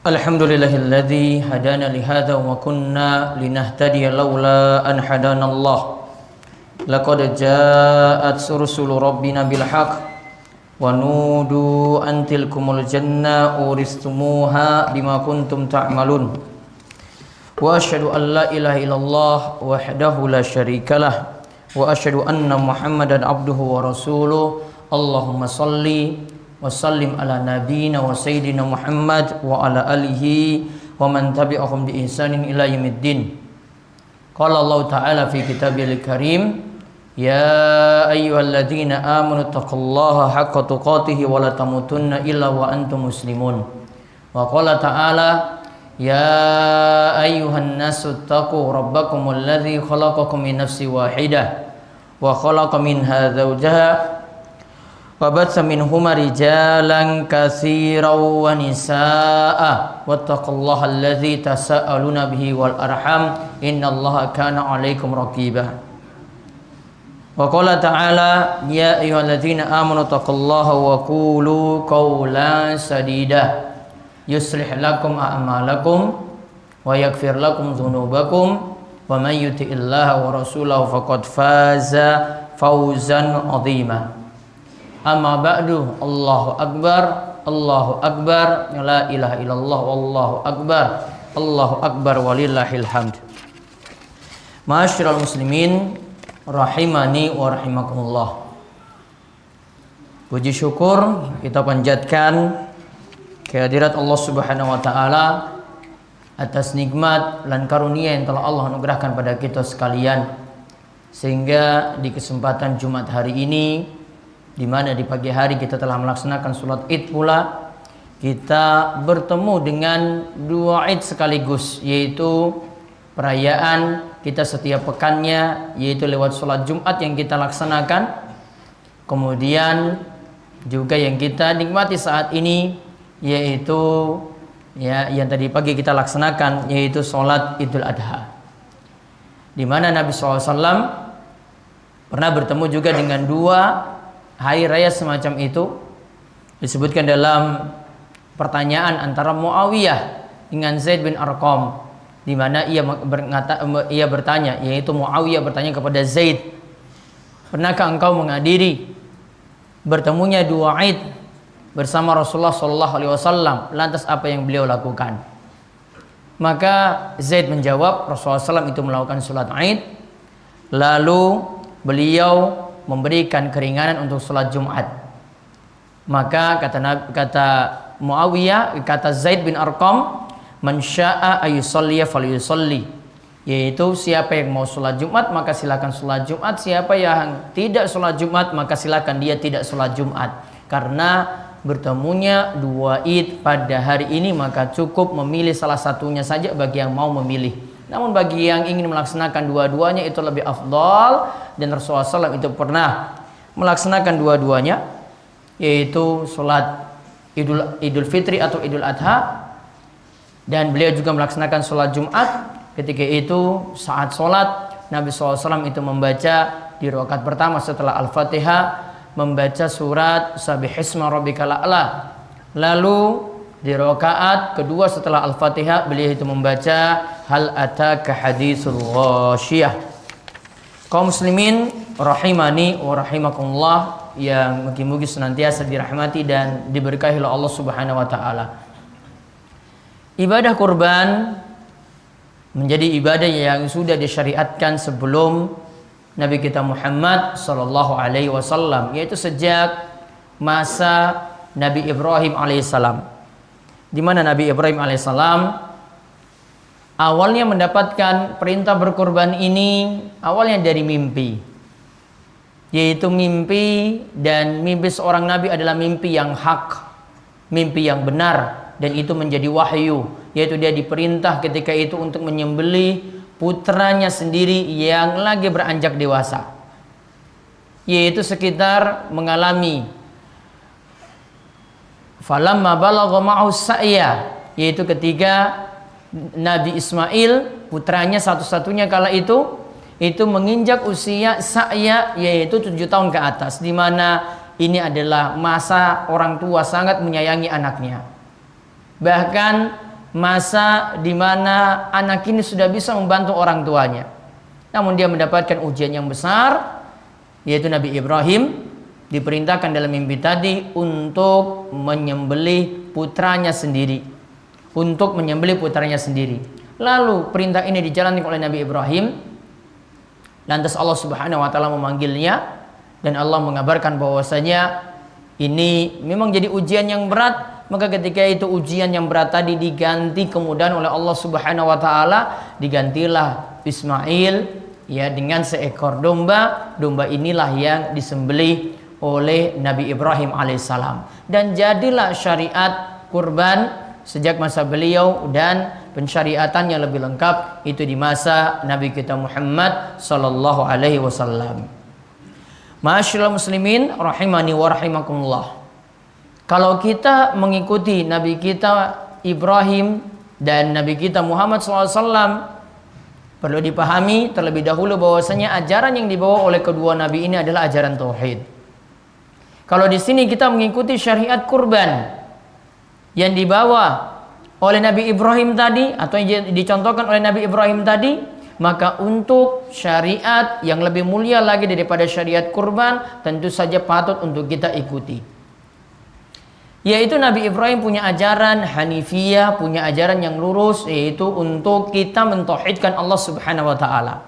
Alhamdulillahilladzi hadana li hadza wa kunna linahtadiya laula an hadanallah. Laqad ja'at rusulu rabbina bil haqq wa nudu an tilkumul janna uristumuha bima kuntum ta'malun. Wa asyhadu an la ilaha illallah wahdahu la syarikalah wa asyhadu anna Muhammadan abduhu wa rasuluh. Allahumma shalli wa sallim ala nabiyyina wa sayyidina Muhammad wa ala alihi wa man tabi'ahum bi ihsanin ila yaumiddin. Qala Allah ta'ala fi kitabil karim, ya ayyuhalladzina amanu taqullaha haqqa tuqatih wa la tamutunna illa wa antum muslimun. Wa qala ta'ala, ya ayyuhan nasu taqu rabbakumul ladzi khalaqakum min nafsin wahidah wa khalaqa minha zawjaha wa batsa minhuma rijalan katsiran wa nisaa'a wattaqullaha allazi tasaaluna bihi wal arham innallaha kana 'alaikum raqiba. Wa qala ta'ala, ya ayyuhalladzina amanu taqullaha wa qulu qawlan sadida yuslih lakum a'malakum wa yaghfir lakum dzunubakum wa may yuti'illaha wa rasulahu faqad faza fawzan 'azima. Amma ba'du, Allahu akbar, Allahu akbar, la ilaha illallah, wallahu akbar walillahil hamd. Ma'asyiral muslimin rahimani wa rahimakumullah. Puji syukur kita panjatkan kehadirat Allah Subhanahu wa taala atas nikmat dan karunia yang telah Allah anugerahkan pada kita sekalian, sehingga di kesempatan Jumat hari ini, di mana di pagi hari kita telah melaksanakan sholat Id pula, kita bertemu dengan dua Id sekaligus, yaitu perayaan kita setiap pekannya, yaitu lewat sholat Jumat yang kita laksanakan, kemudian juga yang kita nikmati saat ini, yaitu yang tadi pagi kita laksanakan, yaitu sholat Idul Adha, di mana Nabi SAW pernah bertemu juga dengan dua hari raya semacam itu. Disebutkan dalam pertanyaan antara Muawiyah dengan Zaid bin Arqam, di mana ia bertanya, yaitu Muawiyah bertanya kepada Zaid, pernahkah engkau menghadiri bertemunya dua Id bersama Rasulullah SAW? Lantas apa yang beliau lakukan? Maka Zaid menjawab, Rasulullah SAW itu melakukan sholat Id, lalu beliau memberikan keringanan untuk sholat Jumat. Maka kata Muawiyah, kata Zaid bin Arqam, man syaa ayusalliya falyusalli, yaitu siapa yang mau sholat Jumat maka silakan sholat Jumat, siapa yang tidak sholat Jumat maka silakan dia tidak sholat Jumat. Karena bertemunya dua Id pada hari ini, maka cukup memilih salah satunya saja bagi yang mau memilih. Namun bagi yang ingin melaksanakan dua-duanya itu lebih afdal, dan Rasulullah SAW itu pernah melaksanakan dua-duanya, yaitu sholat Idul Fitri atau Idul Adha, dan beliau juga melaksanakan sholat Jumat. Ketika itu saat sholat, Nabi SAW itu membaca di rakaat pertama setelah Al-Fatihah, membaca surat Sabbihisma rabbikal a'la. Lalu di rakaat kedua setelah Al-Fatihah, beliau itu membaca hal ataka haditsul ghasyiyah. Kaum muslimin rahimani wa rahimakumullah, yang mugi-mugi senantiasa dirahmati dan diberkahi oleh Allah Subhanahu wa taala. Ibadah kurban menjadi ibadah yang sudah disyariatkan sebelum Nabi kita Muhammad sallallahu alaihi wasallam, yaitu sejak masa Nabi Ibrahim alaihissalam, di mana Nabi Ibrahim alaihissalam awalnya mendapatkan perintah berkurban ini awalnya dari mimpi, yaitu mimpi, dan mimpi seorang nabi adalah mimpi yang hak, mimpi yang benar, dan itu menjadi wahyu, yaitu dia diperintah ketika itu untuk menyembelih putranya sendiri yang lagi beranjak dewasa, yaitu sekitar mengalami falamma balagha ma'hu sa'ya, yaitu ketika Nabi Ismail putranya satu-satunya kala itu menginjak usia sa'ya, yaitu 7 tahun ke atas, di mana ini adalah masa orang tua sangat menyayangi anaknya. Bahkan masa di mana anak ini sudah bisa membantu orang tuanya. Namun dia mendapatkan ujian yang besar, yaitu Nabi Ibrahim diperintahkan dalam mimpi tadi untuk menyembelih putranya sendiri. Lalu perintah ini dijalankan oleh Nabi Ibrahim. Lantas Allah Subhanahu wa taala memanggilnya dan Allah mengabarkan bahwasanya ini memang jadi ujian yang berat. Maka ketika itu ujian yang berat tadi diganti kemudian oleh Allah Subhanahu wa taala, digantilah Ismail ya dengan seekor domba. Domba inilah yang disembelih oleh Nabi Ibrahim alaihissalam, dan jadilah syariat kurban sejak masa beliau, dan pensyariatannya lebih lengkap itu di masa Nabi kita Muhammad sallallahu alaihi wasallam. Ma'asyiral muslimin rahimani wa rahimakumullah. Kalau kita mengikuti Nabi kita Ibrahim dan Nabi kita Muhammad SAW, perlu dipahami terlebih dahulu bahwasanya ajaran yang dibawa oleh kedua nabi ini adalah ajaran tauhid. Kalau di sini kita mengikuti syariat kurban yang dibawa oleh Nabi Ibrahim tadi atau yang dicontohkan oleh Nabi Ibrahim tadi, maka untuk syariat yang lebih mulia lagi daripada syariat kurban tentu saja patut untuk kita ikuti. Yaitu Nabi Ibrahim punya ajaran Hanifiyah, punya ajaran yang lurus, yaitu untuk kita mentauhidkan Allah Subhanahu wa taala.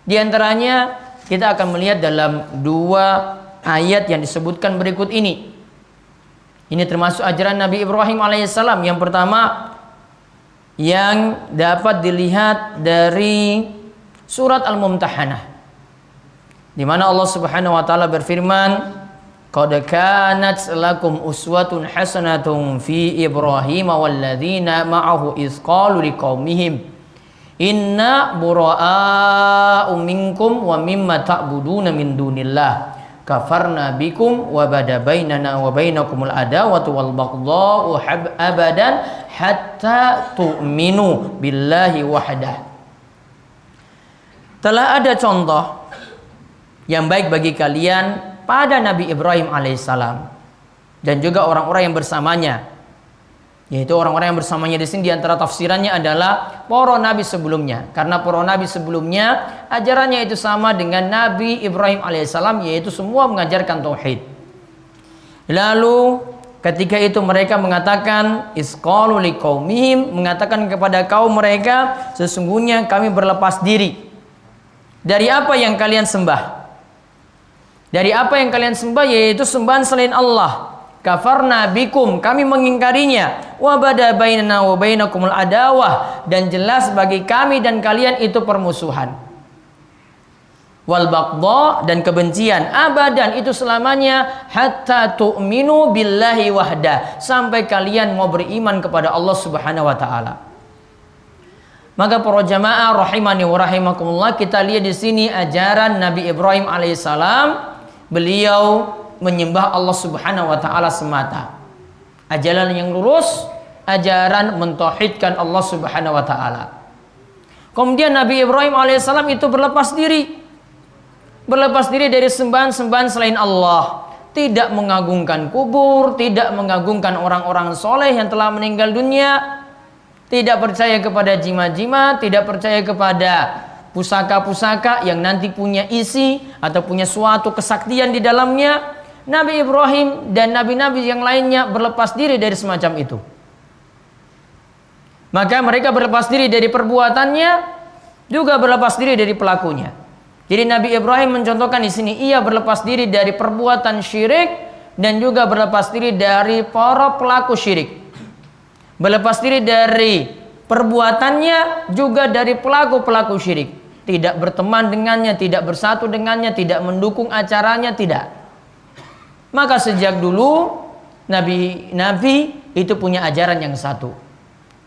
Di antaranya kita akan melihat dalam dua ayat yang disebutkan berikut ini. Ini termasuk ajaran Nabi Ibrahim alaihissalam. Yang pertama yang dapat dilihat dari surat Al-Mumtahanah, di mana Allah Subhanahu wa taala berfirman, "Qad kanat lakum uswatun hasanatun fi Ibrahim walladzina ma'ahu iz qalu liqaumihim inna buraa'u minkum wa mimma ta'buduna min dunillah kafarna bikum wa bada bainana wa bainakumul adawatu wal baghdha'u abadan hatta tu'minu billahi wahdah." Telah ada contoh yang baik bagi kalian pada Nabi Ibrahim alaihissalam dan juga orang-orang yang bersamanya, yaitu orang-orang yang bersamanya di sini di antara tafsirannya adalah para nabi sebelumnya, karena para nabi sebelumnya ajarannya itu sama dengan Nabi Ibrahim alaihissalam, yaitu semua mengajarkan tauhid. Lalu ketika itu mereka mengatakan isqalu liqaumihim, mengatakan kepada kaum mereka, sesungguhnya kami berlepas diri dari apa yang kalian sembah. Dari apa yang kalian sembah, yaitu sembahan selain Allah. Kafarna bikum, kami mengingkarinya. Wa bada bainana wa bainakumul adawah, dan jelas bagi kami dan kalian itu permusuhan. Wal baghdha, dan kebencian, abadan, itu selamanya, hatta tu'minu billahi wahda, sampai kalian mau beriman kepada Allah Subhanahu wa taala. Maka para jamaah rahimani wa rahimakumullah, kita lihat di sini ajaran Nabi Ibrahim alaihissalam. Beliau menyembah Allah Subhanahu wa taala semata. Ajaran yang lurus, ajaran mentauhidkan Allah Subhanahu wa taala. Kemudian Nabi Ibrahim alaihissalam itu berlepas diri dari sembahan-sembahan selain Allah. Tidak mengagungkan kubur, tidak mengagungkan orang-orang soleh yang telah meninggal dunia, tidak percaya kepada jimat-jimat, tidak percaya kepada pusaka-pusaka yang nanti punya isi atau punya suatu kesaktian di dalamnya. Nabi Ibrahim dan nabi-nabi yang lainnya berlepas diri dari semacam itu. Maka mereka berlepas diri dari perbuatannya, juga berlepas diri dari pelakunya. Jadi Nabi Ibrahim mencontohkan di sini, ia berlepas diri dari perbuatan syirik dan juga berlepas diri dari para pelaku syirik. Berlepas diri dari perbuatannya, juga dari pelaku-pelaku syirik. Tidak berteman dengannya, tidak bersatu dengannya, tidak mendukung acaranya, tidak. Maka sejak dulu nabi-nabi itu punya ajaran yang satu.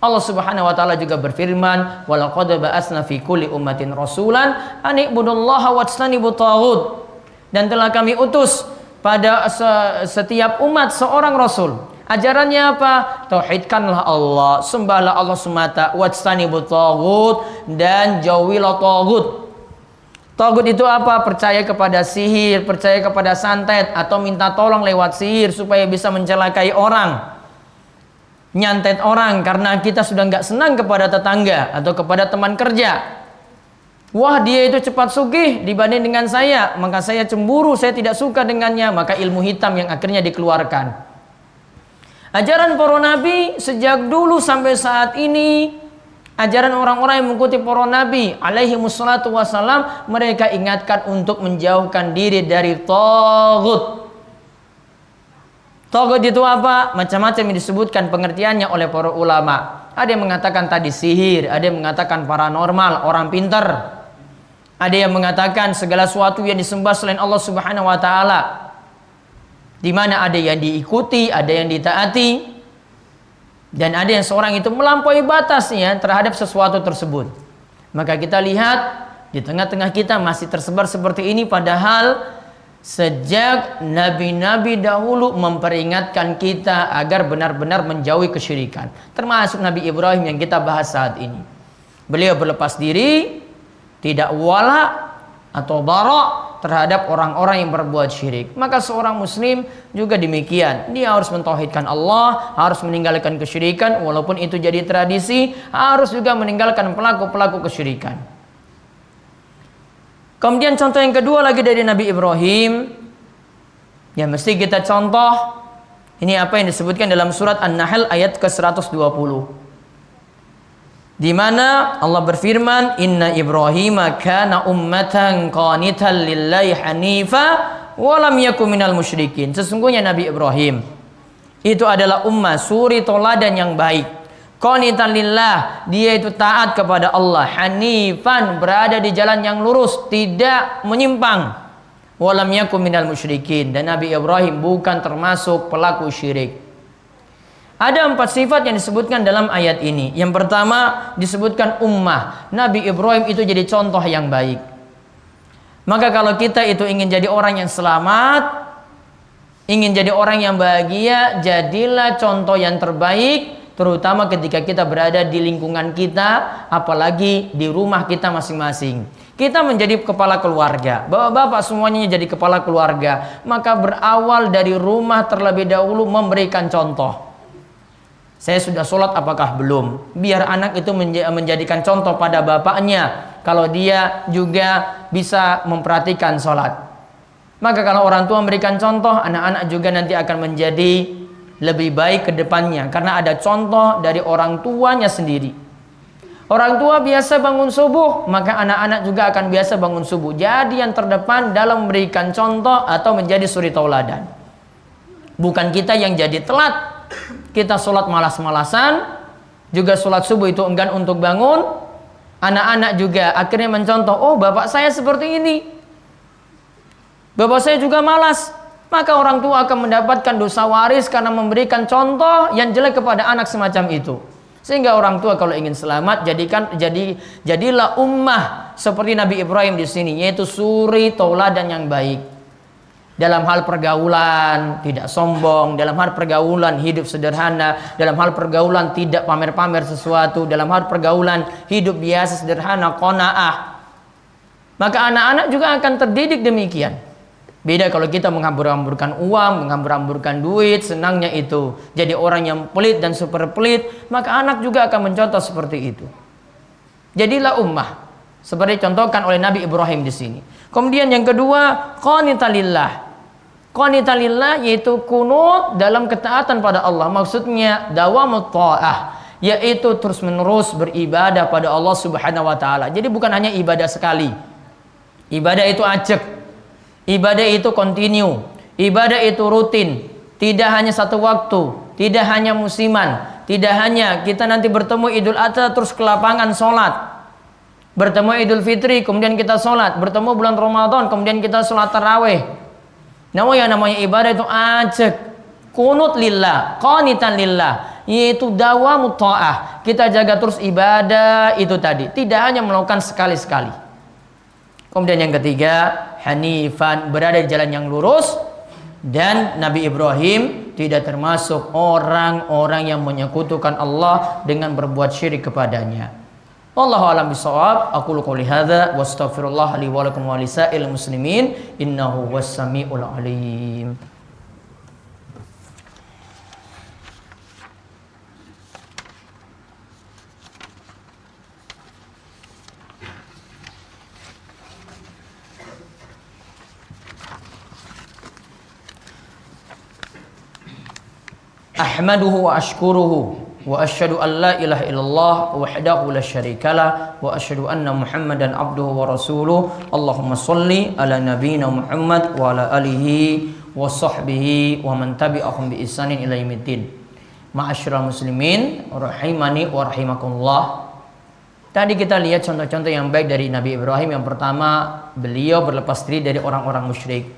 Allah Subhanahu wa taala juga berfirman, "Walaqad ba'atsna fi kulli ummatin rasulan an ibudullaha wajtanibut taghut." Dan telah kami utus pada setiap umat seorang rasul. Ajarannya apa? Tauhidkanlah Allah, sembahlah Allah semata, wajtanibut taghut, dan jauhilah taghut. Taghut itu apa? Percaya kepada sihir, percaya kepada santet, atau minta tolong lewat sihir supaya bisa mencelakai orang. nyantet orang karena kita sudah nggak senang kepada tetangga atau kepada teman kerja. Wah, dia itu cepat sugih dibanding dengan saya, maka saya cemburu, saya tidak suka dengannya. Maka ilmu hitam yang akhirnya dikeluarkan. Ajaran para nabi sejak dulu sampai saat ini, ajaran orang-orang yang mengikuti para nabi alaihi wassalatu wassalam, mereka ingatkan untuk menjauhkan diri dari taghut. Taghut itu apa? Macam-macam yang disebutkan pengertiannya oleh para ulama. Ada yang mengatakan tadi sihir, ada yang mengatakan paranormal, orang pintar. Ada yang mengatakan segala sesuatu yang disembah selain Allah Subhanahu wa taala. Di mana ada yang diikuti, ada yang ditaati. Dan ada yang seorang itu melampaui batasnya terhadap sesuatu tersebut. Maka kita lihat di tengah-tengah kita masih tersebar seperti ini, padahal sejak nabi-nabi dahulu memperingatkan kita agar benar-benar menjauhi kesyirikan. Termasuk Nabi Ibrahim yang kita bahas saat ini. Beliau berlepas diri, tidak wala atau bara terhadap orang-orang yang berbuat syirik. Maka seorang muslim juga demikian. Dia harus mentauhidkan Allah, harus meninggalkan kesyirikan, walaupun itu jadi tradisi, harus juga meninggalkan pelaku-pelaku kesyirikan. Kemudian contoh yang kedua lagi dari Nabi Ibrahim, yang mesti kita contoh. Ini apa yang disebutkan dalam surat An-Nahl ayat ke-120. Di mana Allah berfirman, Inna Ibrahima kana ummatan qanitan lillahi hanifa wa lam yakun minal musyrikin. Sesungguhnya Nabi Ibrahim itu adalah ummah suri toladan yang baik. Qanitan lillah, dia itu taat kepada Allah. Hanifan, berada di jalan yang lurus, tidak menyimpang. Wa lam yakun minal musyrikin, dan Nabi Ibrahim bukan termasuk pelaku syirik. Ada 4 sifat yang disebutkan dalam ayat ini. Yang pertama disebutkan ummah. Nabi Ibrahim itu jadi contoh yang baik. Maka kalau kita itu ingin jadi orang yang selamat, ingin jadi orang yang bahagia, jadilah contoh yang terbaik, terutama ketika kita berada di lingkungan kita, apalagi di rumah kita masing-masing. Kita menjadi kepala keluarga, bapak-bapak semuanya jadi kepala keluarga, maka berawal dari rumah terlebih dahulu memberikan contoh. Saya sudah sholat apakah belum? Biar anak itu menjadikan contoh pada bapaknya, kalau dia juga bisa memperhatikan sholat. Maka kalau orang tua memberikan contoh, anak-anak juga nanti akan menjadi lebih baik ke depannya, karena ada contoh dari orang tuanya sendiri. Orang tua biasa bangun subuh, maka anak-anak juga akan biasa bangun subuh. Jadi yang terdepan dalam memberikan contoh atau menjadi suri tauladan. Bukan kita yang jadi telat. Kita sholat malas-malasan, juga sholat subuh itu enggan untuk bangun. Anak-anak juga akhirnya mencontoh, oh bapak saya seperti ini, bapak saya juga malas. Maka orang tua akan mendapatkan dosa waris karena memberikan contoh yang jelek kepada anak semacam itu. Sehingga orang tua kalau ingin selamat, jadilah ummah seperti Nabi Ibrahim di sini, yaitu suri tauladan yang baik. Dalam hal pergaulan tidak sombong, dalam hal pergaulan hidup sederhana, dalam hal pergaulan tidak pamer-pamer sesuatu, dalam hal pergaulan hidup biasa sederhana, qanaah. Maka anak-anak juga akan terdidik demikian. Beda kalau kita menghambur-hamburkan uang, menghambur-hamburkan duit, senangnya itu jadi orang yang pelit dan super pelit, maka anak juga akan mencontoh seperti itu. Jadilah ummah seperti contohkan oleh Nabi Ibrahim di sini. Kemudian yang kedua, qanitan lillah. Qanitan lillah yaitu kunut dalam ketaatan pada Allah. Maksudnya dawamut ta'ah, yaitu terus-menerus beribadah pada Allah Subhanahu wa taala. Jadi bukan hanya ibadah sekali. Ibadah itu ajak. Ibadah itu continue. Ibadah itu rutin. Tidak hanya satu waktu, tidak hanya musiman, tidak hanya kita nanti bertemu Idul Adha terus ke lapangan sholat. Bertemu Idul Fitri kemudian kita sholat. Bertemu bulan Ramadan kemudian kita sholat tarawih. Namanya ibadah itu ajak, kunut lillah, qanitan lillah, yaitu dawamut ta'ah. Kita jaga terus ibadah itu tadi, tidak hanya melakukan sekali-sekali. Kemudian yang ketiga, hanifan, berada di jalan yang lurus. Dan Nabi Ibrahim tidak termasuk orang-orang yang menyekutukan Allah dengan berbuat syirik kepadanya. Wallahu a'lam bishawab. Aqulu qouli hadza wa astaghfirullah li wa lakum wa lisa'il muslimin innahu was-sami'ul alim. ahmaduhu wa ashkuruhu wa asyhadu an la ilaha illallah wahdahu la syarikalah wa asyhadu anna Muhammadan abduhu wa rasuluh. Allahumma sholli ala nabiyyina Muhammad wa ala alihi wa sahbihi wa man tabi'ahum bi ihsanin ila yaumiddin. Ma'asyiral muslimin rahimani wa rahimakumullah. Tadi kita lihat contoh-contoh yang baik dari Nabi Ibrahim. Yang pertama, beliau berlepas diri dari orang-orang musyrik.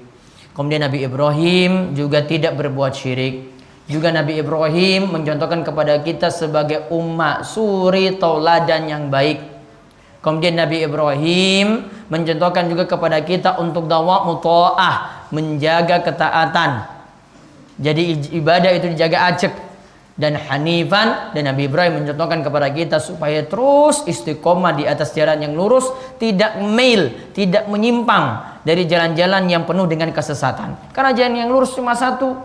Kemudian Nabi Ibrahim juga tidak berbuat syirik. Juga Nabi Ibrahim mencontohkan kepada kita sebagai umat suri tauladan yang baik. Kemudian Nabi Ibrahim mencontohkan juga kepada kita untuk dakwah muta'ah, menjaga ketaatan. Jadi ibadah itu dijaga ajak. Dan hanifan, dan Nabi Ibrahim mencontohkan kepada kita supaya terus istiqomah di atas jalan yang lurus, tidak mail, tidak menyimpang dari jalan-jalan yang penuh dengan kesesatan. Karena jalan yang lurus cuma satu,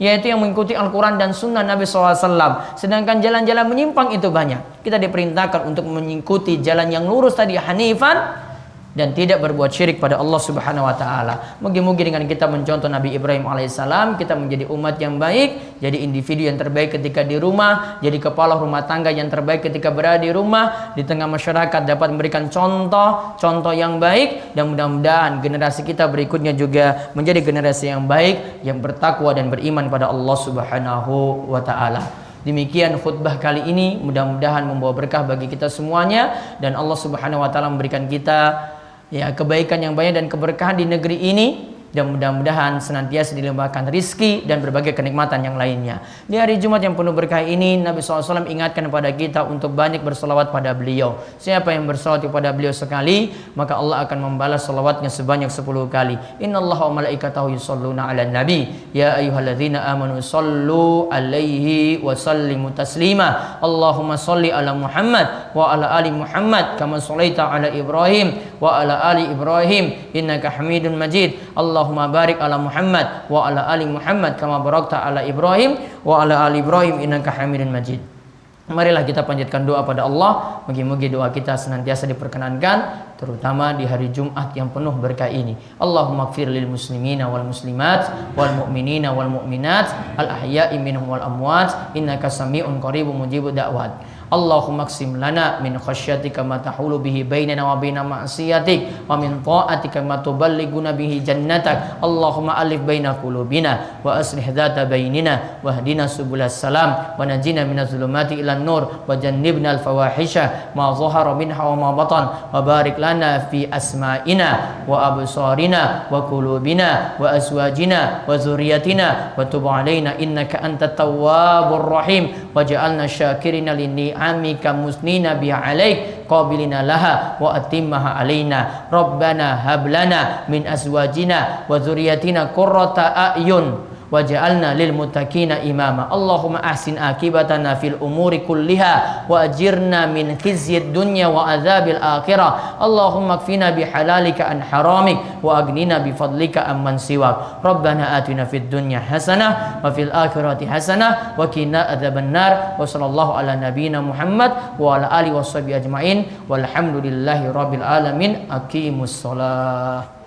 yaitu yang mengikuti Al-Quran dan Sunnah Nabi SAW. Sedangkan jalan-jalan menyimpang itu banyak. Kita diperintahkan untuk mengikuti jalan yang lurus tadi, hanifan, dan tidak berbuat syirik pada Allah Subhanahu wa taala. Mugi-mugi dengan kita mencontoh Nabi Ibrahim alaihissalam, kita menjadi umat yang baik, jadi individu yang terbaik ketika di rumah, jadi kepala rumah tangga yang terbaik ketika berada di rumah, di tengah masyarakat dapat memberikan contoh yang baik, dan mudah-mudahan generasi kita berikutnya juga menjadi generasi yang baik, yang bertakwa dan beriman pada Allah Subhanahu wa taala. Demikian khutbah kali ini, mudah-mudahan membawa berkah bagi kita semuanya, dan Allah Subhanahu wa taala memberikan kita kebaikan yang banyak dan keberkahan di negeri ini, dan mudah-mudahan senantiasa dilimpahkan rizki dan berbagai kenikmatan yang lainnya. Di hari Jumat yang penuh berkah ini, Nabi SAW ingatkan kepada kita untuk banyak berselawat pada beliau. Siapa yang berselawat kepada beliau sekali, maka Allah akan membalas selawatnya sebanyak 10 kali. Innallaha wa malaikatahu yusholluna 'alan nabi ya ayyuhalladzina amanu shollu 'alaihi wa sallimu taslima. Allahumma sholli ala Muhammad wa ala ali Muhammad kama shallaita ala Ibrahim wa ala ali Ibrahim innaka Hamidun Majid. Allahumma barik ala Muhammad wa ala ali Muhammad kama barakta ala Ibrahim wa ala ali Ibrahim innaka Hamidun Majid. Marilah kita panjatkan doa pada Allah. Mugi-mugi doa kita senantiasa diperkenankan, terutama di hari Jumat yang penuh berkah ini. Allahumma ighfir lil muslimina wal muslimat wal mu'minina wal mu'minat al ahya'i minhum wal amwat innaka sami'un qaribun mujibud da'wat. Allahumma qsim lana min khasyatika ma tahulu bihi bainana wa baina ma'siyatik wa min ta'atika ma tuballighuna bihi jannatak. Allahumma alif baina qulubina wa aslih dhata bainina wahdina subulas salam wa najina minaz zulumati ilan nur wa jannibna al fawahisha ma zahara minha wa ma batan wa barik lana fi asma'ina wa absarina wa qulubina wa azwajina wa zurriyatina wa tub alaina innaka antat tawwabur rahim waj'alna syakirina amika musnina bi alaik qabilina laha wa atimmaha alaina. Rabbana hablana min azwajina wa dzurriyyatina qurrata a'yun waj'alna lil muttaqina imama. Allahumma ahsin akibatana fil umuri kulliha wa ajirna min khizyid dunya wa adzabil akhirah. Allahumma kfina bihalalika an haramik wa agnina bi fadlika amman siwak. Rabbana atina fid dunya hasanah wa fil akhirati hasanah wa qina adzabannar. Wa sallallahu ala nabiyyina Muhammad wa ala alihi washabihi ajmain walhamdulillahi rabbil alamin. Aqimus shalah.